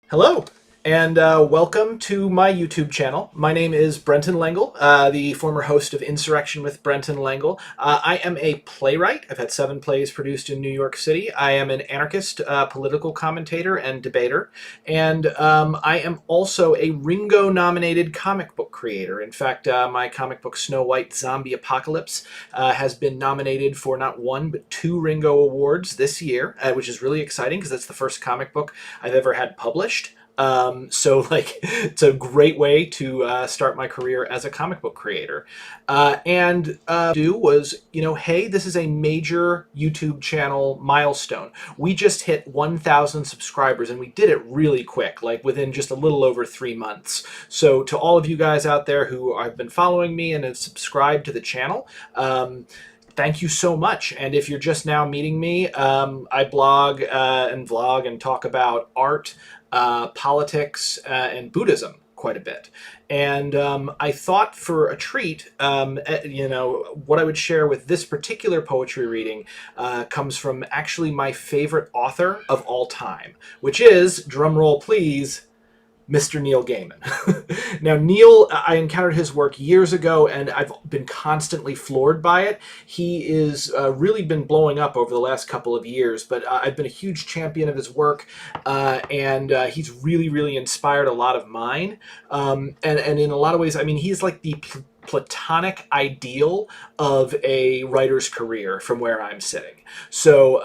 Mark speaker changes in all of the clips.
Speaker 1: Hello, and welcome to my YouTube channel. My name is Brenton Lengel, the former host of Insurrection with Brenton Lengel. I am a playwright. I've had 7 plays produced in New York City. I am an anarchist, political commentator, and debater. And I am also a Ringo-nominated comic book creator. In fact, my comic book Snow White Zombie Apocalypse has been nominated for not 1, but 2 Ringo Awards this year, which is really exciting because that's the first comic book I've ever had published. It's a great way to start my career as a comic book creator. Hey, this is a major YouTube channel milestone. We just hit 1,000 subscribers, and we did it really quick, like within just a little over 3 months. So to all of you guys out there who have been following me and have subscribed to the channel, thank you so much. And if you're just now meeting me, I blog and vlog and talk about art, politics, and Buddhism quite a bit. And I thought for a treat, what I would share with this particular poetry reading comes from actually my favorite author of all time, which is, drumroll please, Mr. Neil Gaiman. Now, Neil, I encountered his work years ago, and I've been constantly floored by it. He is really been blowing up over the last couple of years, but I've been a huge champion of his work, and he's really, really inspired a lot of mine. And in a lot of ways, I mean, he's like the platonic ideal of a writer's career from where I'm sitting. So,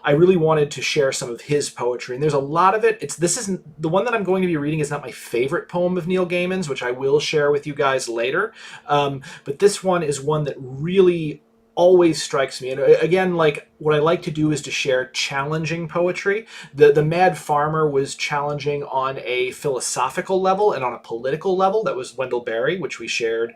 Speaker 1: I really wanted to share some of his poetry, and there's a lot of it. This isn't the one that I'm going to be reading is not my favorite poem of Neil Gaiman's, which I will share with you guys later. But this one is one that really always strikes me. And again, like, what I like to do is to share challenging poetry. The Mad Farmer was challenging on a philosophical level and on a political level. That was Wendell Berry, which we shared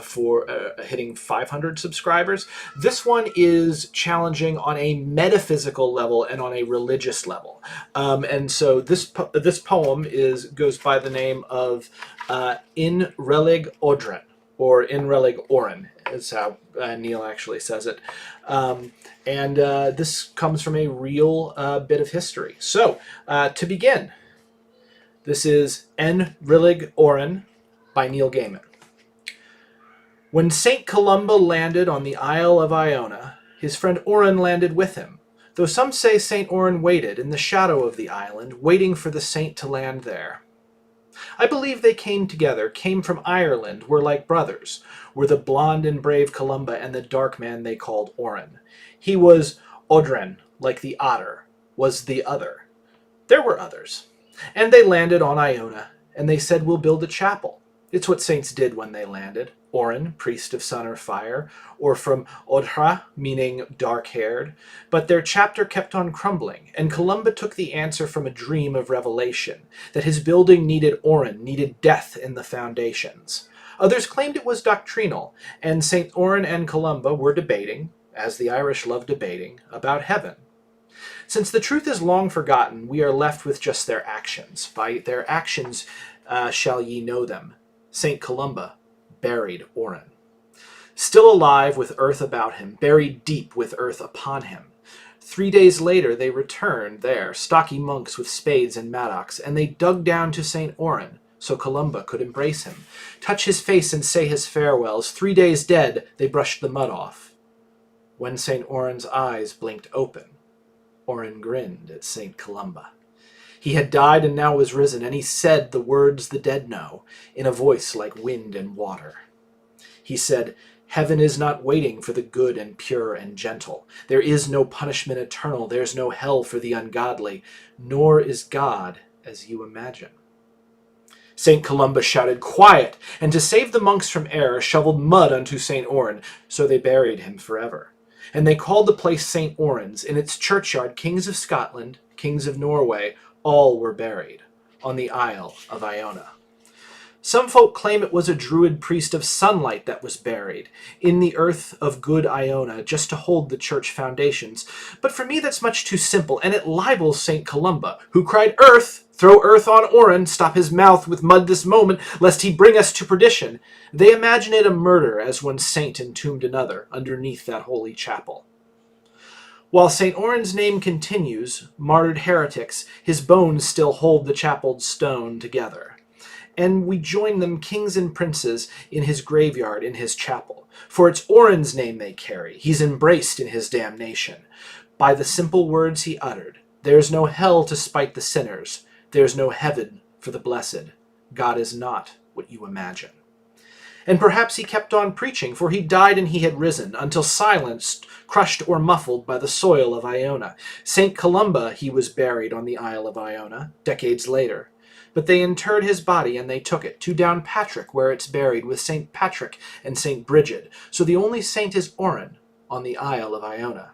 Speaker 1: for hitting 500 subscribers. This one is challenging on a metaphysical level and on a religious level. And so this poem goes by the name of In Relig Odhrain, or In Relig Oren, is how Neil actually says it. This comes from a real bit of history. So, to begin, this is En Relig Oren by Neil Gaiman. When St. Columba landed on the Isle of Iona, his friend Oren landed with him, though some say St. Oren waited in the shadow of the island, waiting for the saint to land there. I believe they came together, came from Ireland, were like brothers, were the blonde and brave Columba and the dark man they called Oren. He was Odhrain, like the otter, was the other. There were others. And they landed on Iona, and they said, we'll build a chapel. It's what saints did when they landed. Oren, priest of sun or fire, or from Odhra, meaning dark-haired. But their chapter kept on crumbling, and Columba took the answer from a dream of revelation, that his building needed Oren, needed death in the foundations. Others claimed it was doctrinal, and St. Oren and Columba were debating, as the Irish love debating, about heaven. Since the truth is long forgotten, we are left with just their actions. By their actions shall ye know them. St. Columba buried Oren. Still alive with earth about him, buried deep with earth upon him. 3 days later they returned there, stocky monks with spades and mattocks, and they dug down to St. Oren, so Columba could embrace him, touch his face and say his farewells. 3 days dead, they brushed the mud off. When St. Oren's eyes blinked open, Oren grinned at St. Columba. He had died and now was risen, and he said the words the dead know, in a voice like wind and water. He said, heaven is not waiting for the good and pure and gentle. There is no punishment eternal. There's no hell for the ungodly, nor is God as you imagine. St. Columba shouted, quiet, and to save the monks from error, shoveled mud unto St. Oren, so they buried him forever. And they called the place St. Oren's. In its churchyard, kings of Scotland, kings of Norway, all were buried on the Isle of Iona. Some folk claim it was a druid priest of sunlight that was buried in the earth of good Iona just to hold the church foundations. But for me that's much too simple, and it libels St. Columba, who cried, earth, throw earth on Oren, stop his mouth with mud this moment, lest he bring us to perdition. They imagine it a murder as one saint entombed another underneath that holy chapel. While St. Oran's name continues, martyred heretics, his bones still hold the chapelled stone together. And we join them, kings and princes, in his graveyard, in his chapel. For it's Oran's name they carry, he's embraced in his damnation. By the simple words he uttered, there's no hell to spite the sinners, there's no heaven for the blessed. God is not what you imagine. And perhaps he kept on preaching, for he died and he had risen, until silenced, crushed or muffled by the soil of Iona. St. Columba he was buried on the Isle of Iona, decades later. But they interred his body and they took it to Downpatrick, where it's buried with St. Patrick and St. Brigid. So the only saint is Oran on the Isle of Iona.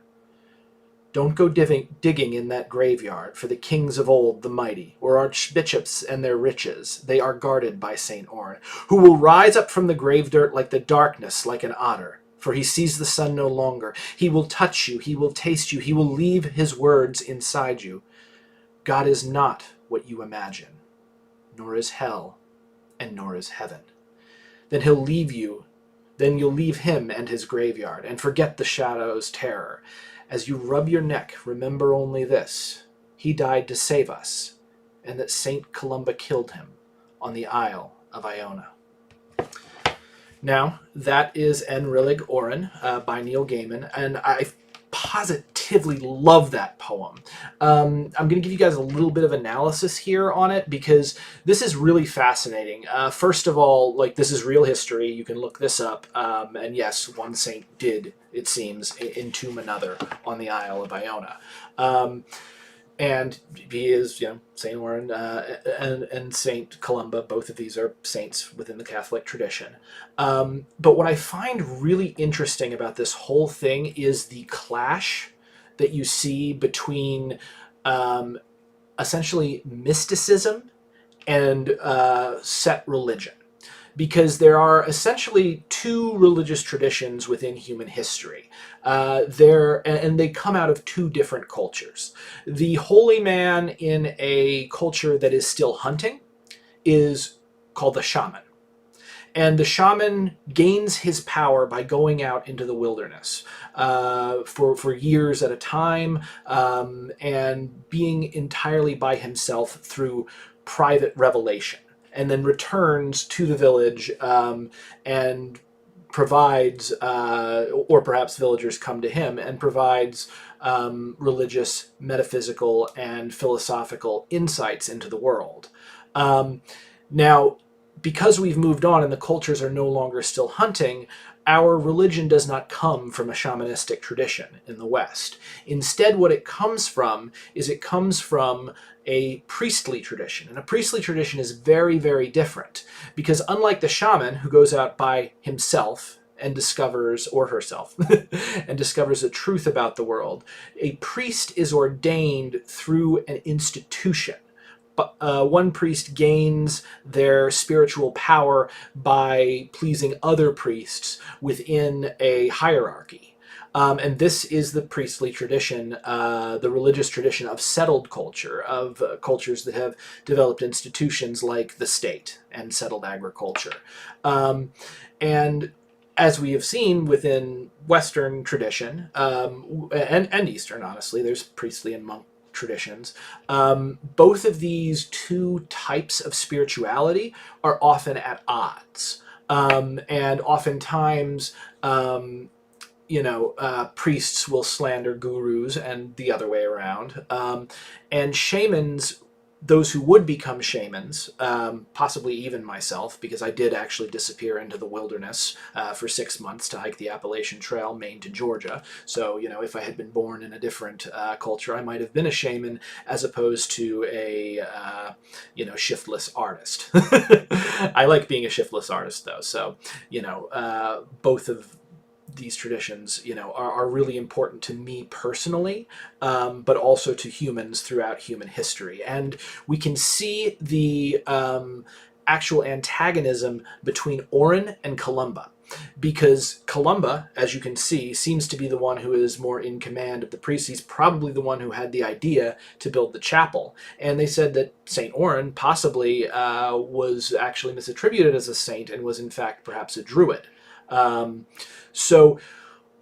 Speaker 1: Don't go digging in that graveyard for the kings of old, the mighty, or archbishops and their riches. They are guarded by St. Oran, who will rise up from the grave dirt like the darkness, like an otter. For he sees the sun no longer. He will touch you, he will taste you, he will leave his words inside you. God is not what you imagine, nor is hell, and nor is heaven. Then he'll leave you, then you'll leave him and his graveyard, and forget the shadow's terror. As you rub your neck, remember only this: he died to save us, and that St. Columba killed him on the Isle of Iona. Now, that is En Relig Oren by Neil Gaiman, and I positively love that poem. I'm going to give you guys a little bit of analysis here on it, because this is really fascinating. First of all, like, this is real history. You can look this up. And yes, one saint did, it seems, entomb another on the Isle of Iona. And he is, St. Oran and St. Columba. Both of these are saints within the Catholic tradition. But what I find really interesting about this whole thing is the clash that you see between essentially mysticism and set religion. Because there are essentially two religious traditions within human history. And they come out of two different cultures. The holy man in a culture that is still hunting is called the shaman. And the shaman gains his power by going out into the wilderness for years at a time, and being entirely by himself through private revelation. And then returns to the village and provides, or perhaps villagers come to him, and provides religious, metaphysical, and philosophical insights into the world. Now, because we've moved on and the cultures are no longer still hunting, our religion does not come from a shamanistic tradition in the West. Instead, what it comes from is it comes from a priestly tradition. And a priestly tradition is very, very different, because unlike the shaman who goes out by himself and discovers, or herself, and discovers the truth about the world, a priest is ordained through an institution. One priest gains their spiritual power by pleasing other priests within a hierarchy. And this is the priestly tradition, the religious tradition of settled culture, of cultures that have developed institutions like the state and settled agriculture. And as we have seen within Western tradition, and Eastern, honestly, there's priestly and monk traditions, both of these two types of spirituality are often at odds. And oftentimes, priests will slander gurus and the other way around. And shamans, those who would become shamans, possibly even myself, because I did actually disappear into the wilderness for 6 months to hike the Appalachian Trail, Maine to Georgia. So, if I had been born in a different culture, I might have been a shaman as opposed to a, shiftless artist. I like being a shiftless artist, though. So, both of these traditions, are really important to me personally, but also to humans throughout human history. And we can see the actual antagonism between Oran and Columba, because Columba, as you can see, seems to be the one who is more in command of the priests. He's probably the one who had the idea to build the chapel. And they said that St. Oran possibly was actually misattributed as a saint and was in fact perhaps a druid. So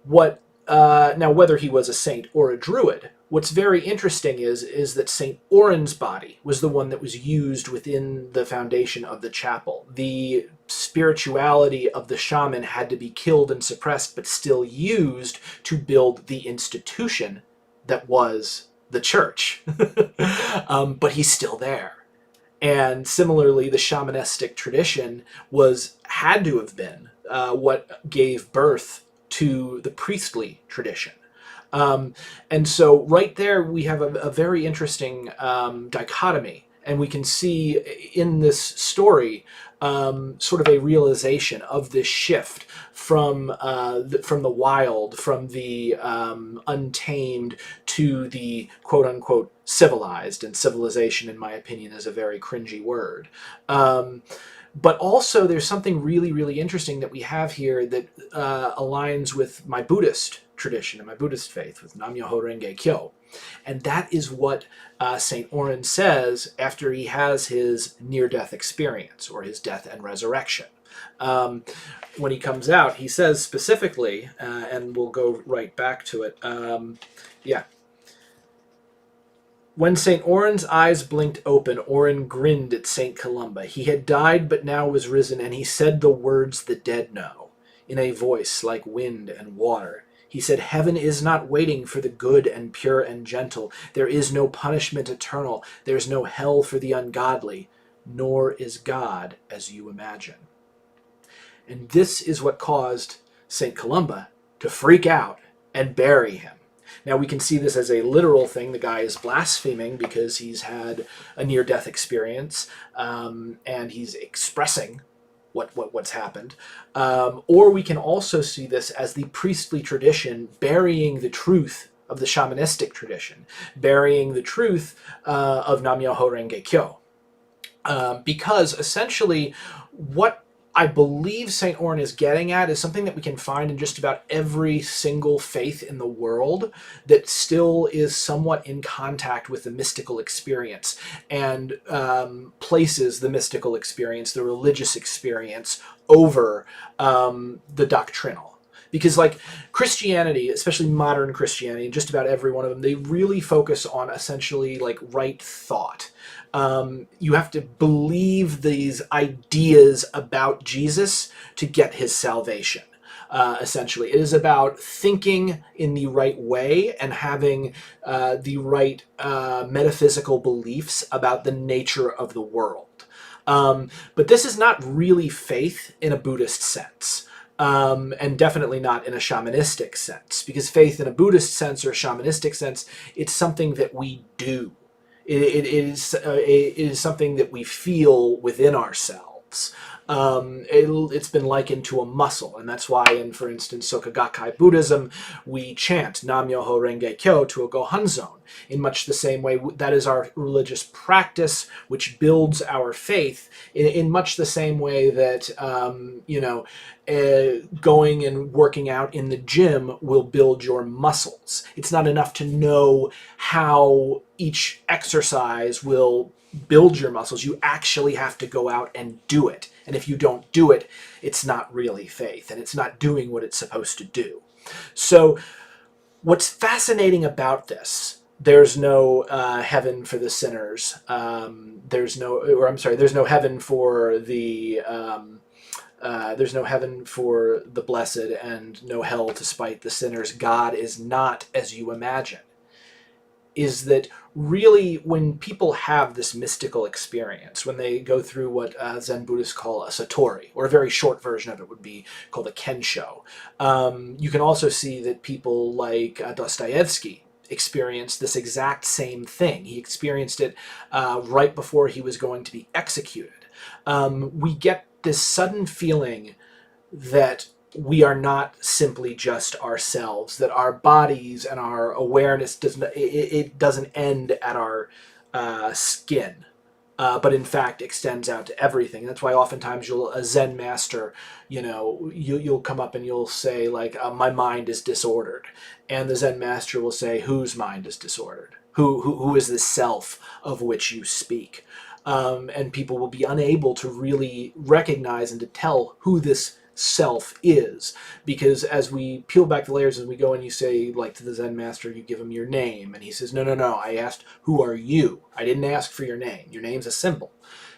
Speaker 1: what now, whether he was a saint or a druid, what's very interesting is that St. Oran's body was the one that was used within the foundation of the chapel. The spirituality of the shaman had to be killed and suppressed, but still used to build the institution that was the church. But he's still there. And similarly, the shamanistic tradition had to have been what gave birth to the priestly tradition. And so right there we have a very interesting dichotomy, and we can see in this story sort of a realization of this shift from the wild, from the untamed to the quote-unquote civilized. And civilization, in my opinion, is a very cringy word. But also there's something really, really interesting that we have here that aligns with my Buddhist tradition and my Buddhist faith, with Nam-myoho Renge Kyo. And that is what St. Oran says after he has his near-death experience, or his death and resurrection. When he comes out, he says specifically, and we'll go right back to it, When St. Oran's eyes blinked open, Oran grinned at St. Columba. He had died, but now was risen, and he said the words the dead know, in a voice like wind and water. He said, "Heaven is not waiting for the good and pure and gentle. There is no punishment eternal. There's no hell for the ungodly, nor is God as you imagine." And this is what caused St. Columba to freak out and bury him. Now, we can see this as a literal thing. The guy is blaspheming because he's had a near-death experience, and he's expressing what's happened. Or we can also see this as the priestly tradition burying the truth of the shamanistic tradition, burying the truth of Nam-myoho Renge Kyo. Because essentially what I believe St. Oran is getting at is something that we can find in just about every single faith in the world that still is somewhat in contact with the mystical experience, and places the mystical experience, the religious experience, over the doctrinal. Because like Christianity, especially modern Christianity, just about every one of them, they really focus on essentially like right thought. You have to believe these ideas about Jesus to get his salvation. Essentially, it is about thinking in the right way and having the right metaphysical beliefs about the nature of the world. But this is not really faith in a Buddhist sense. And definitely not in a shamanistic sense, because faith in a Buddhist sense or a shamanistic sense, it's something that we do. It is something that we feel within ourselves. It's been likened to a muscle, and that's why in, for instance, Soka Gakkai Buddhism, we chant Nam-myoho Renge Kyo to a Gohonzon. In much the same way, that is our religious practice, which builds our faith in much the same way that, going and working out in the gym will build your muscles. It's not enough to know how each exercise will build your muscles. You actually have to go out and do it. And if you don't do it, it's not really faith, and it's not doing what it's supposed to do. So what's fascinating about this, there's no heaven for the sinners. There's no heaven for the there's no heaven for the blessed, and no hell to spite the sinners. God is not as you imagine. Is that really when people have this mystical experience, when they go through what Zen Buddhists call a satori, or a very short version of it would be called a kensho, you can also see that people like Dostoevsky experienced this exact same thing. He experienced it right before he was going to be executed. We get this sudden feeling that we are not simply just ourselves, that our bodies and our awareness doesn't end at our skin, but in fact extends out to everything. That's why oftentimes a Zen master, you'll come up and you'll say like, my mind is disordered, and the Zen master will say, whose mind is disordered? Who is the self of which you speak? And people will be unable to really recognize and to tell who this self is. Because as we peel back the layers, as we go and you say, like to the Zen master, you give him your name, and he says, no, no, no, I asked, who are you? I didn't ask for your name. Your name's a symbol.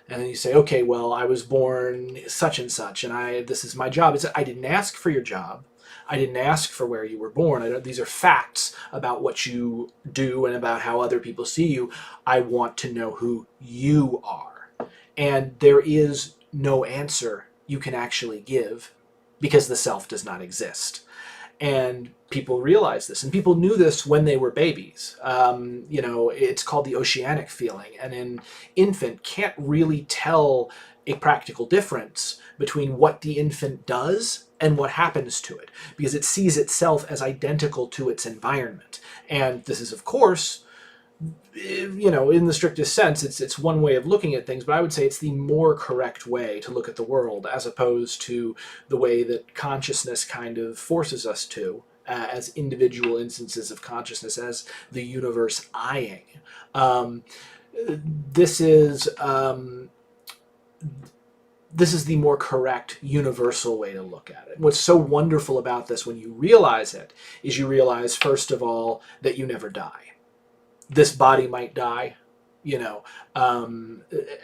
Speaker 1: And then you say, okay, well, I was born such and such, and this is my job. I didn't ask for your job. I didn't ask for where you were born. These are facts about what you do and about how other people see you. I want to know who you are. And there is no answer you can actually give because the self does not exist. And people realize this, and people knew this when they were babies. It's called the oceanic feeling, and an infant can't really tell a practical difference between what the infant does and what happens to it, because it sees itself as identical to its environment. And this is, of course, in the strictest sense, it's one way of looking at things, but I would say it's the more correct way to look at the world, as opposed to the way that consciousness kind of forces us to, as individual instances of consciousness, as the universe eyeing. This is the more correct, universal way to look at it. What's so wonderful about this, when you realize it, is you realize, first of all, that you never die. This body might die,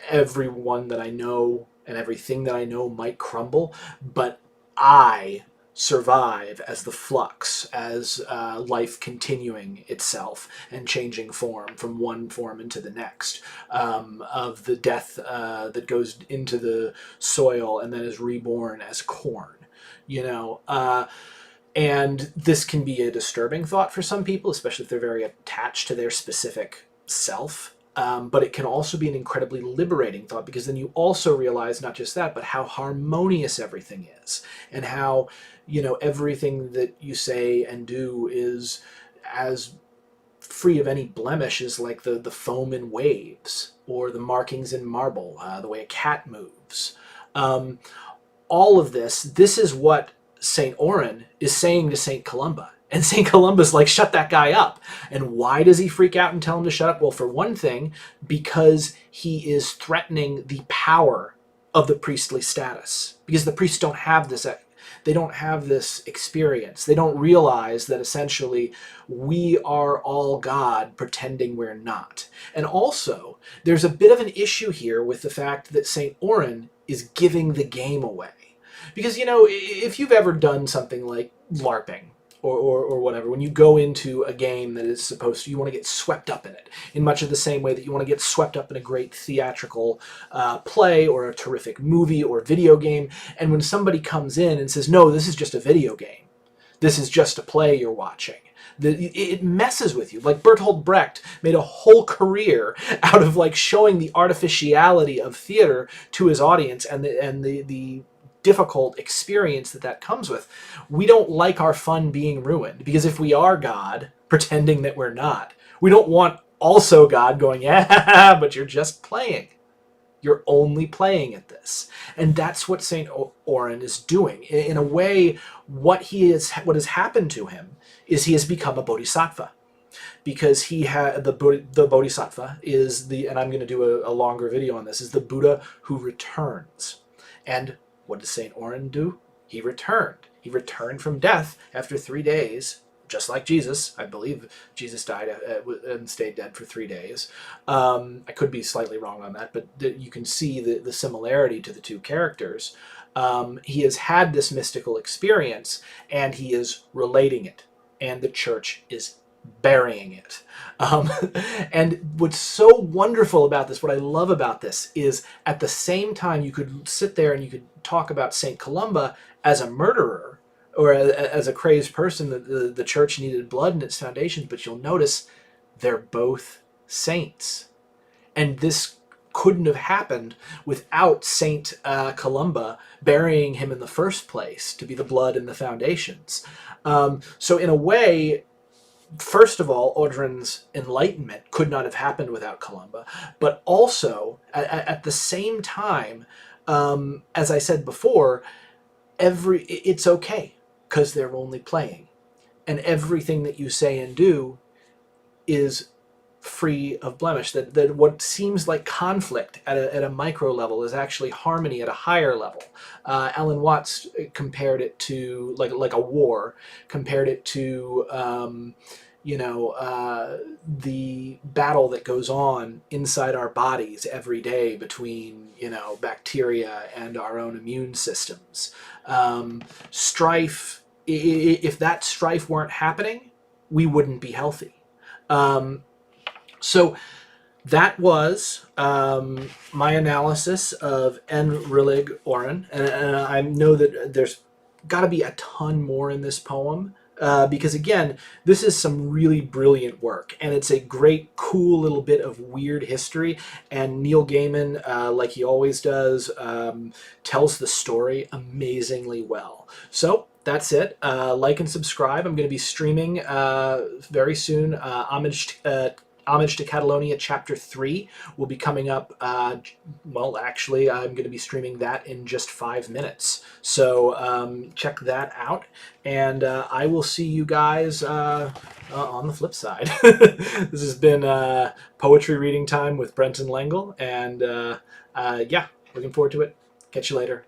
Speaker 1: everyone that I know and everything that I know might crumble, but I survive as the flux, as life continuing itself and changing form from one form into the next, of the death that goes into the soil and then is reborn as corn, and this can be a disturbing thought for some people, especially if they're very attached to their specific self. But it can also be an incredibly liberating thought, because then you also realize not just that, but how harmonious everything is, and how, everything that you say and do is as free of any blemish as like the foam in waves or the markings in marble, the way a cat moves. All of this is what St. Odhrain is saying to St. Columba. And St. Columba's like, shut that guy up. And why does he freak out and tell him to shut up? Well, for one thing, because he is threatening the power of the priestly status. Because the priests don't have this, they don't have this experience. They don't realize that essentially we are all God pretending we're not. And also, there's a bit of an issue here with the fact that St. Odhrain is giving the game away. Because, if you've ever done something like LARPing or whatever, when you go into a game that is you want to get swept up in it, in much of the same way that you want to get swept up in a great theatrical play or a terrific movie or video game, and when somebody comes in and says, no, this is just a video game, this is just a play you're watching, it messes with you. Like Bertolt Brecht made a whole career out of like showing the artificiality of theater to his audience, and the difficult experience that comes with. We don't like our fun being ruined, because if we are God pretending that we're not, we don't want also God going, yeah, but you're just playing. You're only playing at this. And that's what St. Odhrain is doing. In a way, what has happened to him is he has become a bodhisattva. Because the bodhisattva is and I'm going to do a longer video on this, is the Buddha who returns. And what did St. Odhrain do? He returned. He returned from death after 3 days, just like Jesus. I believe Jesus died and stayed dead for 3 days. I could be slightly wrong on that, but you can see the similarity to the two characters. He has had this mystical experience, and he is relating it, and the church is burying it. And what's so wonderful about this, what I love about this, is at the same time you could sit there and you could talk about St. Columba as a murderer or as a crazed person that the church needed blood in its foundations, but you'll notice they're both saints. And this couldn't have happened without St. Columba burying him in the first place to be the blood in the foundations. So in a way, first of all, Odhrain's enlightenment could not have happened without Columba, but also, at the same time, as I said before, it's okay, because they're only playing. And everything that you say and do is free of blemish, that what seems like conflict at a micro level is actually harmony at a higher level. Alan Watts compared it to like a war, compared it to the battle that goes on inside our bodies every day between bacteria and our own immune systems. Strife, if that strife weren't happening, we wouldn't be healthy. So that was my analysis of En Relig Oren, and I know that there's got to be a ton more in this poem. Because again, this is some really brilliant work, and it's a great, cool little bit of weird history. And Neil Gaiman, like he always does, tells the story amazingly well. So that's it. Like and subscribe. I'm going to be streaming very soon. Homage to Catalonia Chapter 3 will be coming up. Well, actually, I'm going to be streaming that in just 5 minutes. So check that out. And I will see you guys on the flip side. This has been Poetry Reading Time with Brenton Lengel. And yeah, looking forward to it. Catch you later.